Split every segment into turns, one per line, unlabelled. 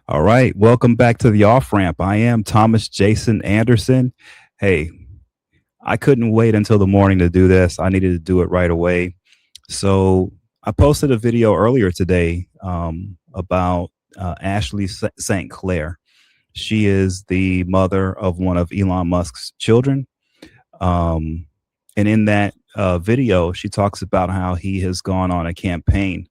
All right, welcome back to the off ramp. I am Thomas Jason Anderson. Hey, I couldn't wait until the morning to do this. I needed to do it right away. So I posted a video earlier today about Ashley St. Clair. She is the mother of one of Elon Musk's children. Um, and in that video, she talks about how he has gone on a campaign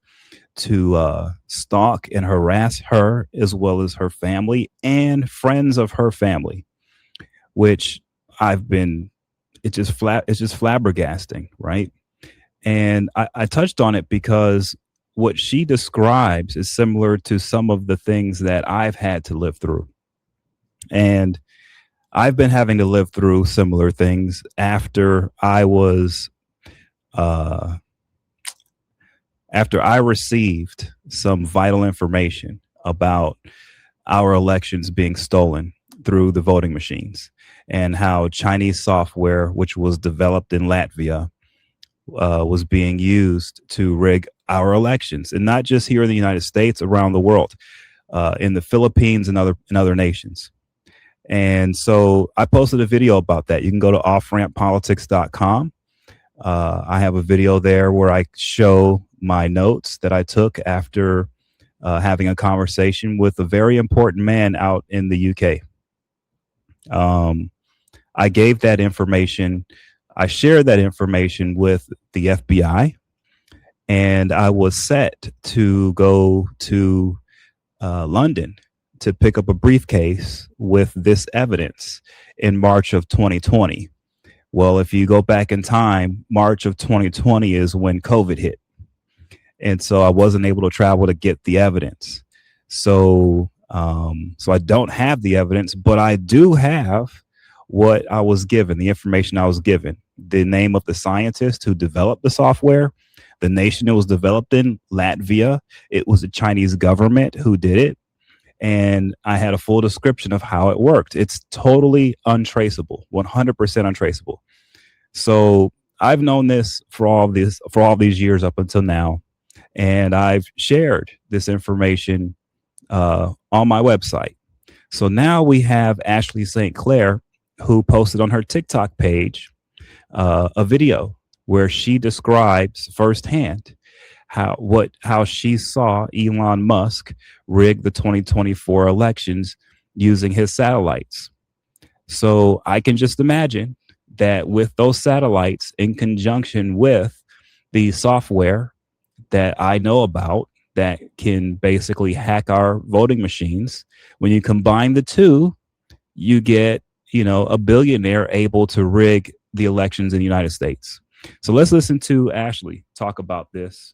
to stalk and harass her as well as her family and friends of her family, which I've been it's just flabbergasting, right? And I touched on it because what she describes is similar to some of the things that I've had to live through. And I've been having to live through similar things uh after I received some vital information about our elections being stolen through the voting machines and how Chinese software, which was developed in Latvia, was being used to rig our elections, and not just here in the United States, around the world, in the Philippines and other nations. And so I posted a video about that. You can go to offramppolitics.com. I have a video there where I show my notes that I took after having a conversation with a very important man out in the UK. Um, I gave that information, I shared that information with the FBI, and I was set to go to London to pick up a briefcase with this evidence in March of 2020. Well, if you go back in time, March of 2020 is when COVID hit. And so I wasn't able to travel to get the evidence. So I don't have the evidence, but I do have what I was given, the information I was given, the name of the scientist who developed the software, the nation it was developed in, Latvia. It was the Chinese government who did it. And I had a full description of how it worked. It's totally untraceable, 100% untraceable. So I've known this for all these years up until now, and I've shared this information on my website. So now we have Ashley St. Clair, who posted on her TikTok page a video where she describes firsthand how she saw Elon Musk rig the 2024 elections using his satellites. So I can just imagine that with those satellites in conjunction with the software that I know about that can basically hack our voting machines, when you combine the two, you get, a billionaire able to rig the elections in the United States. So let's listen to Ashley talk about this.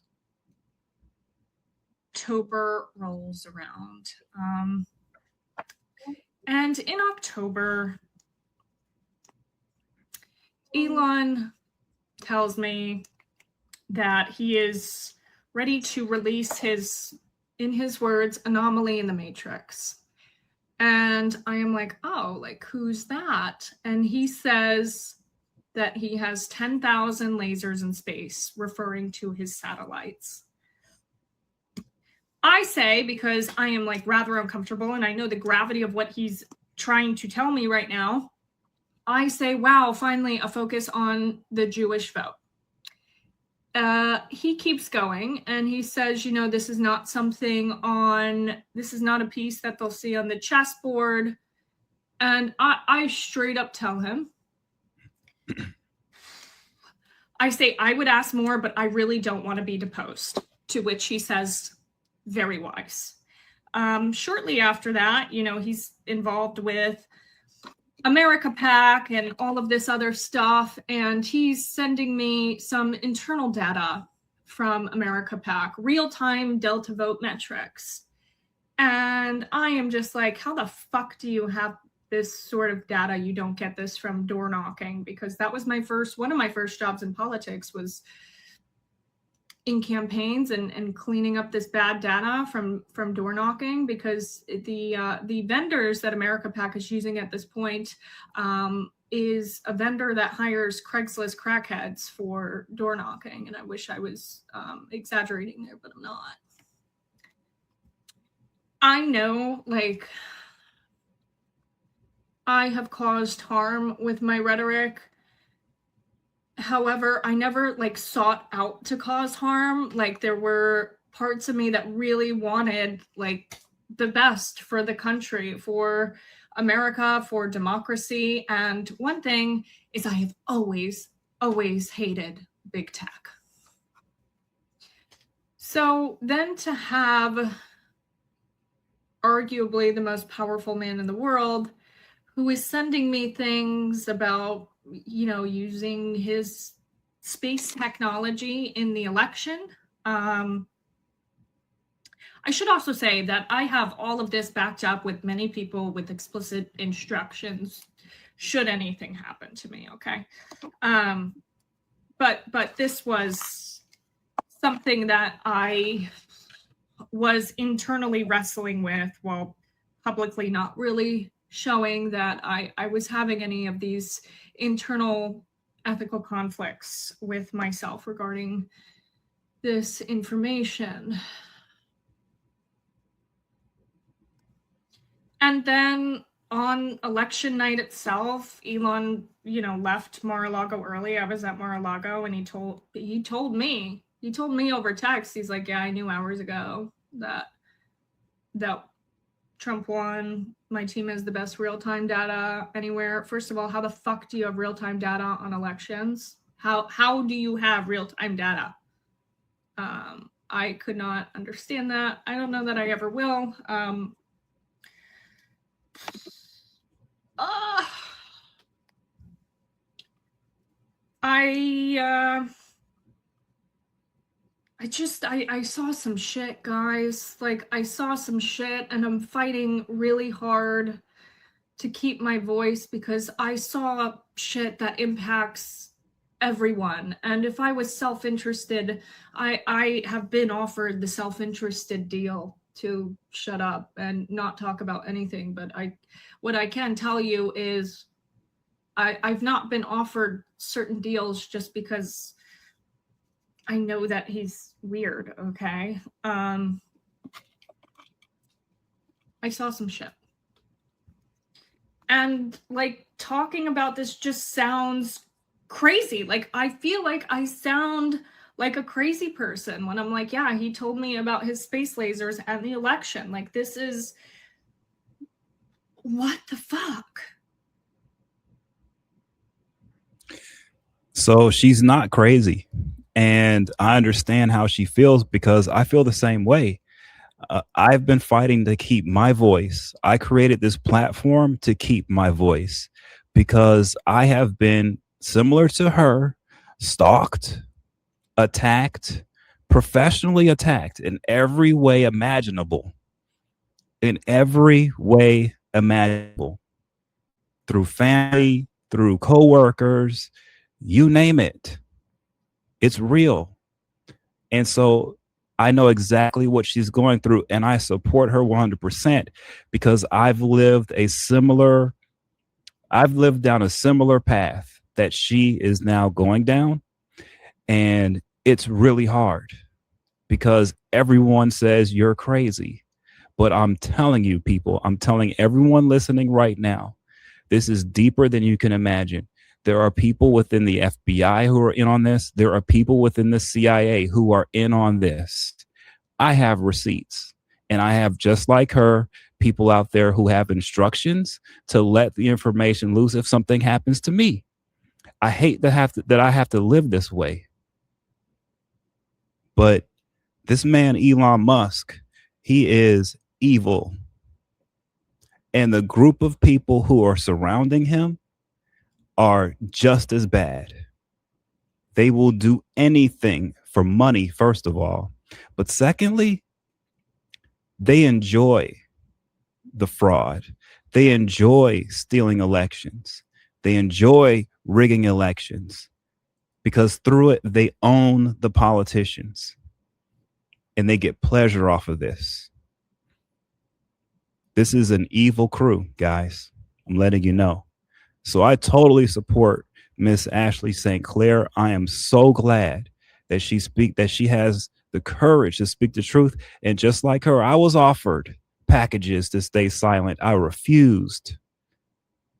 October rolls around. And in October, Elon tells me that he is ready to release his, in his words, anomaly in the matrix. And I am like, oh, like, who's that? And he says that he has 10,000 lasers in space, referring to his satellites. I say, because I am like rather uncomfortable and I know the gravity of what he's trying to tell me right now, I say, wow, finally a focus on the Jewish vote. He keeps going and he says, this is not this is not a piece that they'll see on the chessboard. And I straight up tell him, I say, I would ask more, but I really don't want to be deposed. To which he says, very wise. Shortly after that, he's involved with America PAC and all of this other stuff. And he's sending me some internal data from America PAC, real-time Delta vote metrics. And I am just like, how the fuck do you have this sort of data? You don't get this from door knocking, because that was one of my first jobs in politics was in campaigns and cleaning up this bad data from door knocking, because the vendors that America PAC is using at this point is a vendor that hires Craigslist crackheads for door knocking. And I wish I was exaggerating there, but I'm not. I know, like, I have caused harm with my rhetoric. However, I never like sought out to cause harm. Like, there were parts of me that really wanted like the best for the country, for America, for democracy. And one thing is, I have always hated big tech. So then to have arguably the most powerful man in the world who is sending me things about, using his space technology in the election. I should also say that I have all of this backed up with many people with explicit instructions should anything happen to me, okay? But this was something that I was internally wrestling with while publicly not really showing that I was having any of these internal ethical conflicts with myself regarding this information. And then on election night itself, Elon, left Mar-a-Lago early. I was at Mar-a-Lago, and he told me over text, he's like, yeah, I knew hours ago that Trump won. My team has the best real-time data anywhere. First of all, how the fuck do you have real-time data on elections? How do you have real-time data? I could not understand that. I don't know that I ever will. I saw some shit, guys. Like, I saw some shit, and I'm fighting really hard to keep my voice because I saw shit that impacts everyone. And if I was self-interested, I have been offered the self-interested deal to shut up and not talk about anything. But what I can tell you is I've not been offered certain deals just because I know that he's weird, okay? I saw some shit. And like, talking about this just sounds crazy. Like, I feel like I sound like a crazy person when I'm like, yeah, he told me about his space lasers and the election. Like, this is, what the fuck?
So she's not crazy. And I understand how she feels because I feel the same way. I've been fighting to keep my voice. I created this platform to keep my voice because I have been similar to her, stalked, attacked, professionally attacked in every way imaginable. In every way imaginable. Through family, through coworkers, you name it. It's real. And so I know exactly what she's going through, and I support her 100% because I've lived down a similar path that she is now going down. And it's really hard because everyone says you're crazy. But I'm telling you, people, I'm telling everyone listening right now, this is deeper than you can imagine. There are people within the FBI who are in on this. There are people within the CIA who are in on this. I have receipts, and I have, just like her, people out there who have instructions to let the information loose if something happens to me. I hate that I have to live this way. But this man, Elon Musk, he is evil. And the group of people who are surrounding him are just as bad. They will do anything for money, first of all. But secondly, they enjoy the fraud. They enjoy stealing elections. They enjoy rigging elections because through it, they own the politicians and they get pleasure off of this. This is an evil crew, guys. I'm letting you know. So I totally support Miss Ashley St. Clair. I am so glad that she has the courage to speak the truth. And just like her, I was offered packages to stay silent. I refused.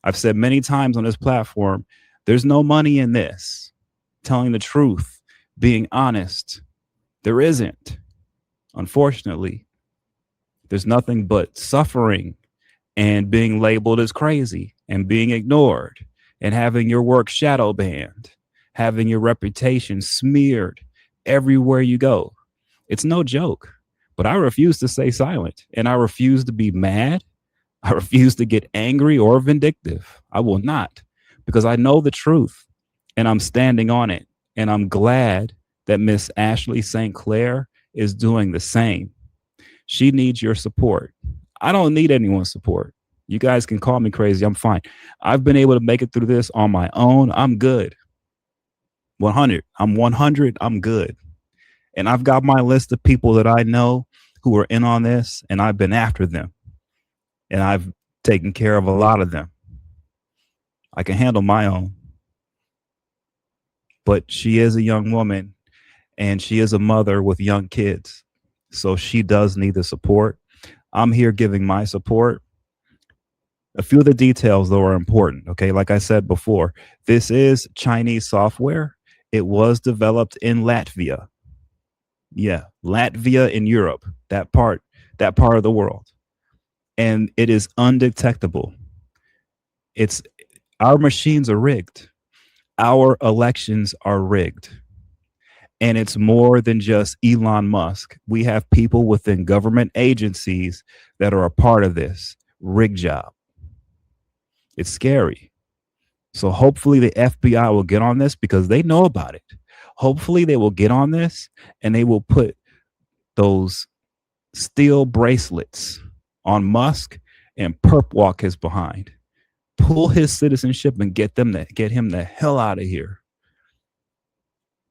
I've said many times on this platform, there's no money in this. Telling the truth, being honest, there isn't. Unfortunately, there's nothing but suffering and being labeled as crazy and being ignored and having your work shadow banned, having your reputation smeared everywhere you go. It's no joke, but I refuse to stay silent and I refuse to be mad. I refuse to get angry or vindictive. I will not, because I know the truth and I'm standing on it. And I'm glad that Miss Ashley St. Clair is doing the same. She needs your support. I don't need anyone's support. You guys can call me crazy. I'm fine. I've been able to make it through this on my own. I'm good. 100. I'm 100. I'm good. And I've got my list of people that I know who are in on this, and I've been after them. And I've taken care of a lot of them. I can handle my own. But she is a young woman and she is a mother with young kids. So she does need the support. I'm here giving my support. A few of the details, though, are important. Okay. Like I said before, this is Chinese software. It was developed in Latvia. Yeah. Latvia in Europe, that part of the world. And it is undetectable. Our machines are rigged. Our elections are rigged. And it's more than just Elon Musk. We have people within government agencies that are a part of this rig job. It's scary. So hopefully the FBI will get on this because they know about it. Hopefully they will get on this and they will put those steel bracelets on Musk and perp walk his behind. Pull his citizenship and get him the hell out of here.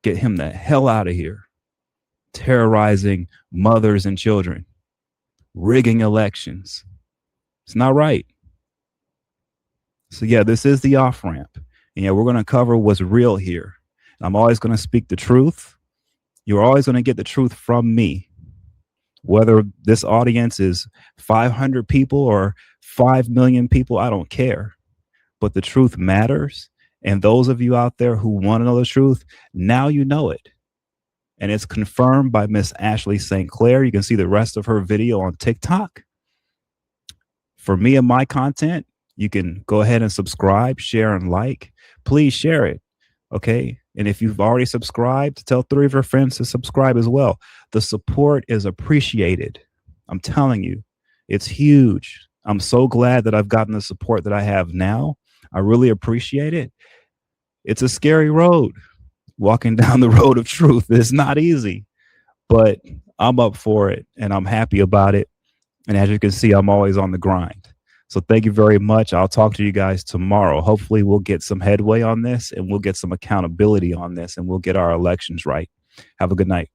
Get him the hell out of here. Terrorizing mothers and children. Rigging elections. It's not right. So yeah, this is the off-ramp. And yeah, we're going to cover what's real here. I'm always going to speak the truth. You're always going to get the truth from me. Whether this audience is 500 people or 5 million people, I don't care. But the truth matters. And those of you out there who want to know the truth, now you know it. And it's confirmed by Miss Ashley St. Clair. You can see the rest of her video on TikTok. For me and my content, you can go ahead and subscribe, share, and like. Please share it. Okay. And if you've already subscribed, tell 3 of your friends to subscribe as well. The support is appreciated. I'm telling you, it's huge. I'm so glad that I've gotten the support that I have now. I really appreciate it. It's a scary road. Walking down the road of truth. It's not easy, but I'm up for it and I'm happy about it. And as you can see, I'm always on the grind. So thank you very much. I'll talk to you guys tomorrow. Hopefully we'll get some headway on this and we'll get some accountability on this and we'll get our elections right. Have a good night.